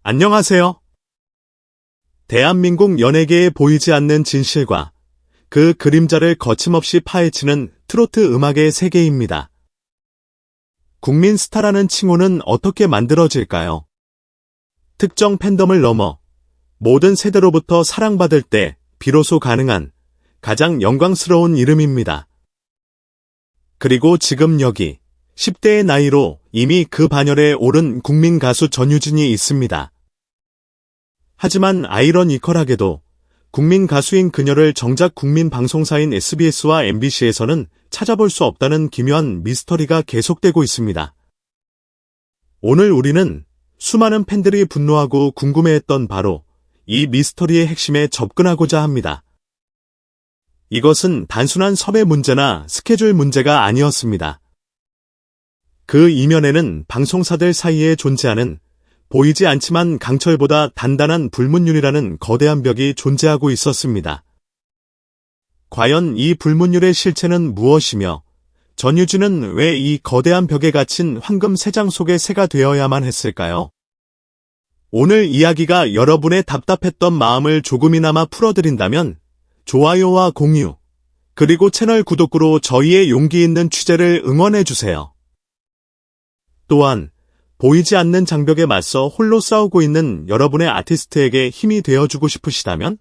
안녕하세요. 대한민국 연예계에 보이지 않는 진실과 그 그림자를 거침없이 파헤치는 트로트 음악의 세계입니다. 국민 스타라는 칭호는 어떻게 만들어질까요? 특정 팬덤을 넘어 모든 세대로부터 사랑받을 때 비로소 가능한 가장 영광스러운 이름입니다. 그리고 지금 여기 10대의 나이로 이미 그 반열에 오른 국민 가수 전유진이 있습니다. 하지만 아이러니컬하게도 국민 가수인 그녀를 정작 국민 방송사인 SBS와 MBC에서는 찾아볼 수 없다는 기묘한 미스터리가 계속되고 있습니다. 오늘 우리는 수많은 팬들이 분노하고 궁금해했던 바로 이 미스터리의 핵심에 접근하고자 합니다. 이것은 단순한 섭외 문제나 스케줄 문제가 아니었습니다. 그 이면에는 방송사들 사이에 존재하는 보이지 않지만 강철보다 단단한 불문율이라는 거대한 벽이 존재하고 있었습니다. 과연 이 불문율의 실체는 무엇이며 전유진은 왜 이 거대한 벽에 갇힌 황금 새장 속의 새가 되어야만 했을까요? 오늘 이야기가 여러분의 답답했던 마음을 조금이나마 풀어드린다면 좋아요와 공유, 그리고 채널 구독으로 저희의 용기 있는 취재를 응원해주세요. 또한 보이지 않는 장벽에 맞서 홀로 싸우고 있는 여러분의 아티스트에게 힘이 되어주고 싶으시다면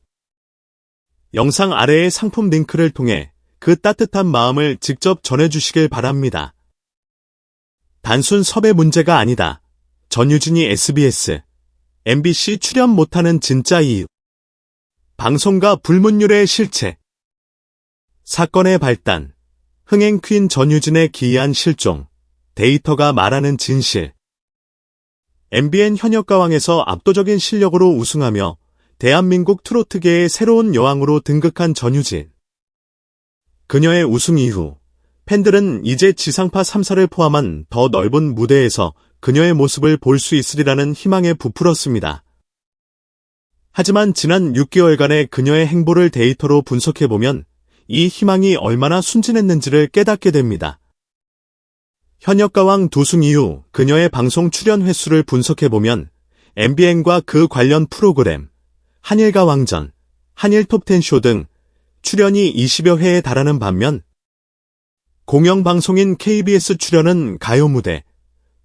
영상 아래의 상품 링크를 통해 그 따뜻한 마음을 직접 전해주시길 바랍니다. 단순 섭외 문제가 아니다. 전유진이 SBS, MBC 출연 못하는 진짜 이유. 방송가 불문율의 실체. 사건의 발단. 흥행 퀸 전유진의 기이한 실종. 데이터가 말하는 진실. MBN 현역가왕에서 압도적인 실력으로 우승하며 대한민국 트로트계의 새로운 여왕으로 등극한 전유진. 그녀의 우승 이후 팬들은 이제 지상파 3사를 포함한 더 넓은 무대에서 그녀의 모습을 볼 수 있으리라는 희망에 부풀었습니다. 하지만 지난 6개월간의 그녀의 행보를 데이터로 분석해보면 이 희망이 얼마나 순진했는지를 깨닫게 됩니다. 현역가왕 2승 이후 그녀의 방송 출연 횟수를 분석해보면 MBN과 그 관련 프로그램, 한일가왕전, 한일톱10쇼 등 출연이 20여 회에 달하는 반면 공영방송인 KBS 출연은 가요무대,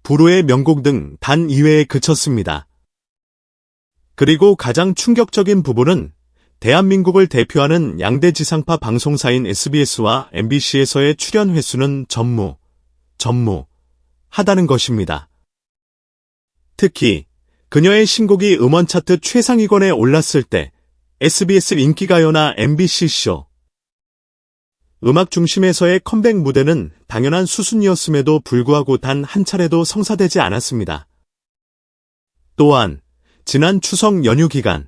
불후의 명곡 등 단 2회에 그쳤습니다. 그리고 가장 충격적인 부분은 대한민국을 대표하는 양대 지상파 방송사인 SBS와 MBC에서의 출연 횟수는 전무하다는 것입니다. 특히 그녀의 신곡이 음원 차트 최상위권에 올랐을 때 SBS 인기가요나 MBC쇼 음악 중심에서의 컴백 무대는 당연한 수순이었음에도 불구하고 단 한 차례도 성사되지 않았습니다. 또한 지난 추석 연휴 기간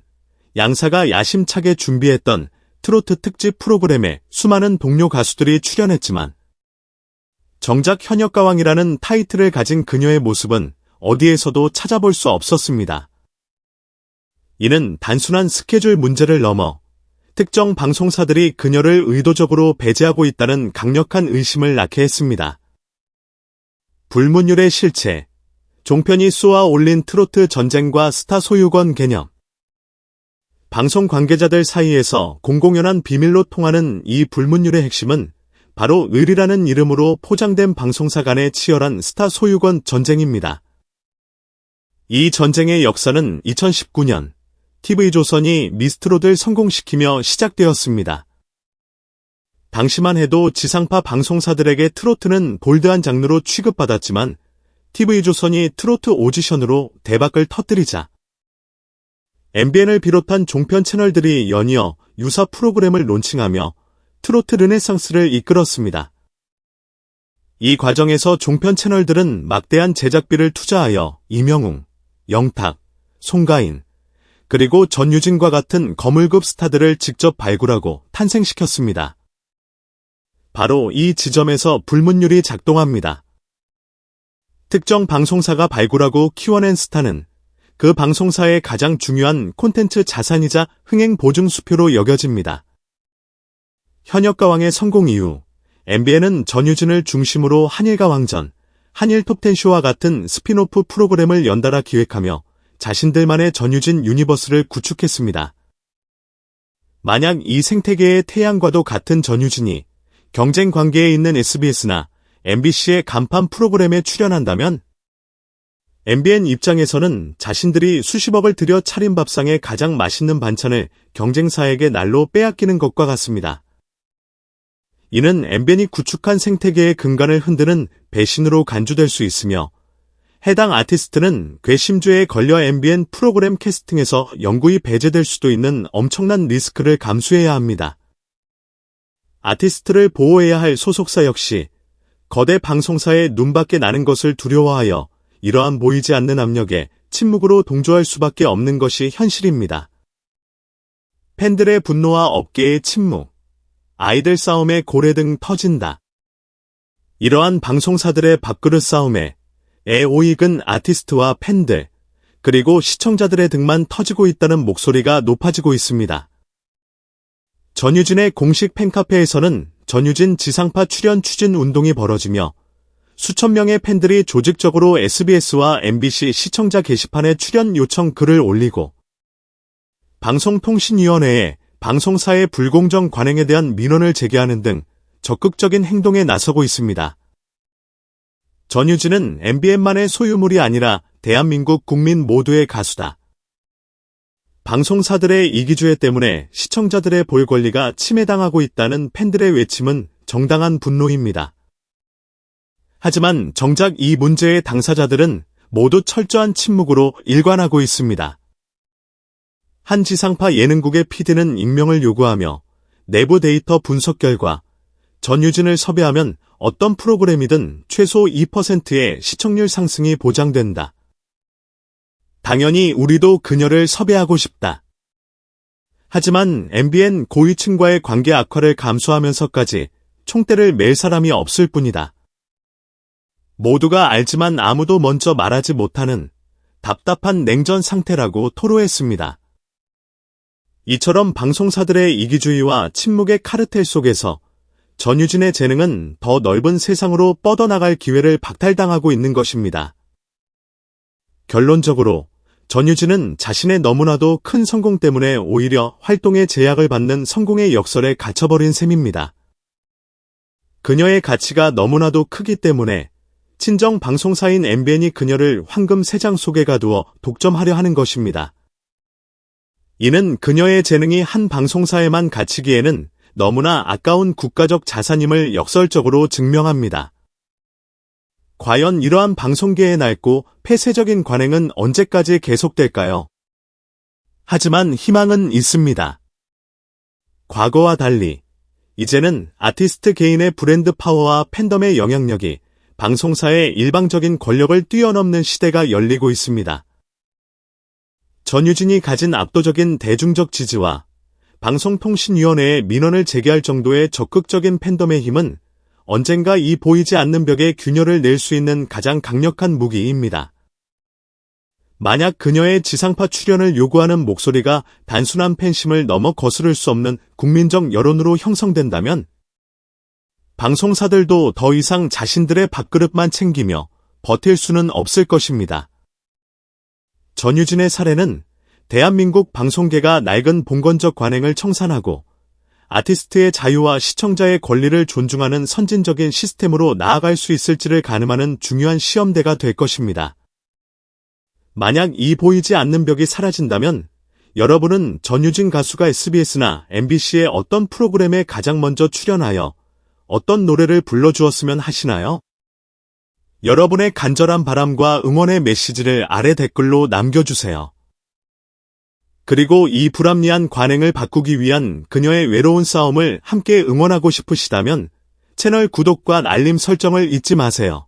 양사가 야심차게 준비했던 트로트 특집 프로그램에 수많은 동료 가수들이 출연했지만 정작 현역가왕이라는 타이틀을 가진 그녀의 모습은 어디에서도 찾아볼 수 없었습니다. 이는 단순한 스케줄 문제를 넘어 특정 방송사들이 그녀를 의도적으로 배제하고 있다는 강력한 의심을 낳게 했습니다. 불문율의 실체, 종편이 쏘아 올린 트로트 전쟁과 스타 소유권 개념. 방송 관계자들 사이에서 공공연한 비밀로 통하는 이 불문율의 핵심은 바로 을이라는 이름으로 포장된 방송사 간의 치열한 스타 소유권 전쟁입니다. 이 전쟁의 역사는 2019년 TV조선이 미스트롯을 성공시키며 시작되었습니다. 당시만 해도 지상파 방송사들에게 트로트는 볼드한 장르로 취급받았지만 TV조선이 트로트 오디션으로 대박을 터뜨리자 MBN을 비롯한 종편 채널들이 연이어 유사 프로그램을 론칭하며 트로트 르네상스를 이끌었습니다. 이 과정에서 종편 채널들은 막대한 제작비를 투자하여 이명웅, 영탁, 송가인, 그리고 전유진과 같은 거물급 스타들을 직접 발굴하고 탄생시켰습니다. 바로 이 지점에서 불문율이 작동합니다. 특정 방송사가 발굴하고 키워낸 스타는 그 방송사의 가장 중요한 콘텐츠 자산이자 흥행 보증 수표로 여겨집니다. 현역가왕의 성공 이후 MBN은 전유진을 중심으로 한일가왕전, 한일톱10쇼와 같은 스핀오프 프로그램을 연달아 기획하며 자신들만의 전유진 유니버스를 구축했습니다. 만약 이 생태계의 태양과도 같은 전유진이 경쟁 관계에 있는 SBS나 MBC의 간판 프로그램에 출연한다면 MBN 입장에서는 자신들이 수십억을 들여 차린 밥상에 가장 맛있는 반찬을 경쟁사에게 날로 빼앗기는 것과 같습니다. 이는 MBN이 구축한 생태계의 근간을 흔드는 배신으로 간주될 수 있으며 해당 아티스트는 괘씸죄에 걸려 MBN 프로그램 캐스팅에서 영구히 배제될 수도 있는 엄청난 리스크를 감수해야 합니다. 아티스트를 보호해야 할 소속사 역시 거대 방송사의 눈밖에 나는 것을 두려워하여 이러한 보이지 않는 압력에 침묵으로 동조할 수밖에 없는 것이 현실입니다. 팬들의 분노와 업계의 침묵, 아이들 싸움에 고래등 터진다. 이러한 방송사들의 밥그릇 싸움에 애오익은 아티스트와 팬들, 그리고 시청자들의 등만 터지고 있다는 목소리가 높아지고 있습니다. 전유진의 공식 팬카페에서는 전유진 지상파 출연 추진 운동이 벌어지며 수천 명의 팬들이 조직적으로 SBS와 MBC 시청자 게시판에 출연 요청 글을 올리고 방송통신위원회에 방송사의 불공정 관행에 대한 민원을 제기하는 등 적극적인 행동에 나서고 있습니다. 전유진은 MBN만의 소유물이 아니라 대한민국 국민 모두의 가수다. 방송사들의 이기주의 때문에 시청자들의 볼 권리가 침해당하고 있다는 팬들의 외침은 정당한 분노입니다. 하지만 정작 이 문제의 당사자들은 모두 철저한 침묵으로 일관하고 있습니다. 한 지상파 예능국의 PD는 익명을 요구하며 내부 데이터 분석 결과 전유진을 섭외하면 어떤 프로그램이든 최소 2%의 시청률 상승이 보장된다. 당연히 우리도 그녀를 섭외하고 싶다. 하지만 MBN 고위층과의 관계 악화를 감수하면서까지 총대를 맬 사람이 없을 뿐이다. 모두가 알지만 아무도 먼저 말하지 못하는 답답한 냉전 상태라고 토로했습니다. 이처럼 방송사들의 이기주의와 침묵의 카르텔 속에서 전유진의 재능은 더 넓은 세상으로 뻗어나갈 기회를 박탈당하고 있는 것입니다. 결론적으로 전유진은 자신의 너무나도 큰 성공 때문에 오히려 활동에 제약을 받는 성공의 역설에 갇혀버린 셈입니다. 그녀의 가치가 너무나도 크기 때문에 친정 방송사인 MBN이 그녀를 황금 새장 속에 가두어 독점하려 하는 것입니다. 이는 그녀의 재능이 한 방송사에만 갇히기에는 너무나 아까운 국가적 자산임을 역설적으로 증명합니다. 과연 이러한 방송계의 낡고 폐쇄적인 관행은 언제까지 계속될까요? 하지만 희망은 있습니다. 과거와 달리 이제는 아티스트 개인의 브랜드 파워와 팬덤의 영향력이 방송사의 일방적인 권력을 뛰어넘는 시대가 열리고 있습니다. 전유진이 가진 압도적인 대중적 지지와 방송통신위원회에 민원을 제기할 정도의 적극적인 팬덤의 힘은 언젠가 이 보이지 않는 벽에 균열을 낼 수 있는 가장 강력한 무기입니다. 만약 그녀의 지상파 출연을 요구하는 목소리가 단순한 팬심을 넘어 거스를 수 없는 국민적 여론으로 형성된다면 방송사들도 더 이상 자신들의 밥그릇만 챙기며 버틸 수는 없을 것입니다. 전유진의 사례는 대한민국 방송계가 낡은 봉건적 관행을 청산하고 아티스트의 자유와 시청자의 권리를 존중하는 선진적인 시스템으로 나아갈 수 있을지를 가늠하는 중요한 시험대가 될 것입니다. 만약 이 보이지 않는 벽이 사라진다면 여러분은 전유진 가수가 SBS나 MBC의 어떤 프로그램에 가장 먼저 출연하여 어떤 노래를 불러주었으면 하시나요? 여러분의 간절한 바람과 응원의 메시지를 아래 댓글로 남겨주세요. 그리고 이 불합리한 관행을 바꾸기 위한 그녀의 외로운 싸움을 함께 응원하고 싶으시다면 채널 구독과 알림 설정을 잊지 마세요.